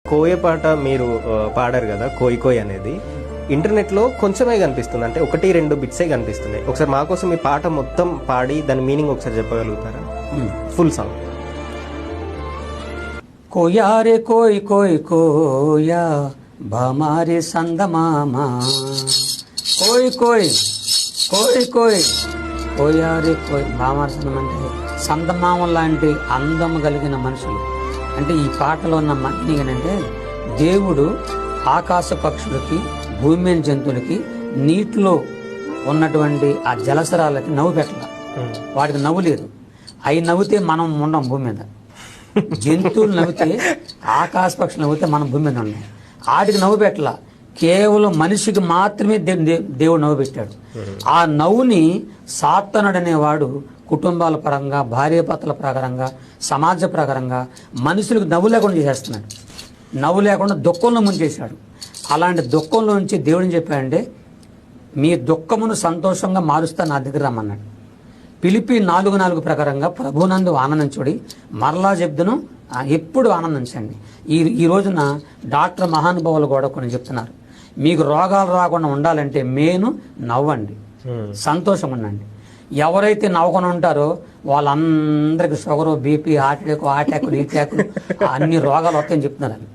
కోయ పాట మీరు పాడారు కదా, కోయి కోయి అనేది ఇంటర్నెట్లో కొంచెమే కనిపిస్తుంది, అంటే 1-2 బిట్సే కనిపిస్తున్నాయి. ఒకసారి మా కోసం ఈ పాట మొత్తం పాడి దాని మీనింగ్ ఒకసారి చెప్పగలుగుతారా? Full song. కోయా రే కోయి కోయి కోయా బామారే సందమామా కోయి కోయి కోయి కోయి కోయా రే కోయి బామారే సందం అంటే సందమామ లాంటి అందం కలిగిన మనుషులు. అంటే ఈ పాటలో ఉన్న మీనింగ్ ఏంటంటే దేవుడు ఆకాశ పక్షులకి, భూమి మీద జంతువులకి, నీటిలో ఉన్నటువంటి ఆ జలసరాలకి నవ్వు పెట్టాల. వాటికి నవ్వు లేదు. అవి నవ్వుతే మనం ఉండం భూమి మీద. జంతువులు నవ్వుతే, ఆకాశ పక్షులు నవ్వుతే మనం భూమి మీద ఉన్నాం. వాటికి నవ్వు పెట్టాల. కేవలం మనిషికి మాత్రమే దేవుడు నవ్వు పెట్టాడు. ఆ నవ్వుని సాతానుడు అనేవాడు కుటుంబాల పరంగా, భార్యాభర్తల ప్రకారంగా, సమాజ ప్రకారంగా మనుషులకు నవ్వు లేకుండా చేసేస్తున్నాడు. నవ్వు లేకుండా దుఃఖంలో ముంచేశాడు. అలాంటి దుఃఖంలో నుంచి దేవుడిని చెప్పాడంటే, మీ దుఃఖమును సంతోషంగా మారుస్తా నా దగ్గర రమ్మన్నాడు. పిలిపి 4:4 ప్రకారంగా ప్రభునందు ఆనందించుడి, మరలా చెప్తును ఎప్పుడు ఆనందించండి. ఈ రోజున డాక్టర్ మహానుభావులు కూడా కొన్ని చెప్తున్నారు, మీకు రోగాలు రాకుండా ఉండాలంటే మేను నవ్వండి, సంతోషం ఉండండి. ఎవరైతే నవ్వుకొని ఉంటారో వాళ్ళందరికీ షుగరు, బీపీ, హార్ట్ అటాక్, ఈ అటాకులు అన్ని రోగాలు వస్తాయని చెప్తున్నారు.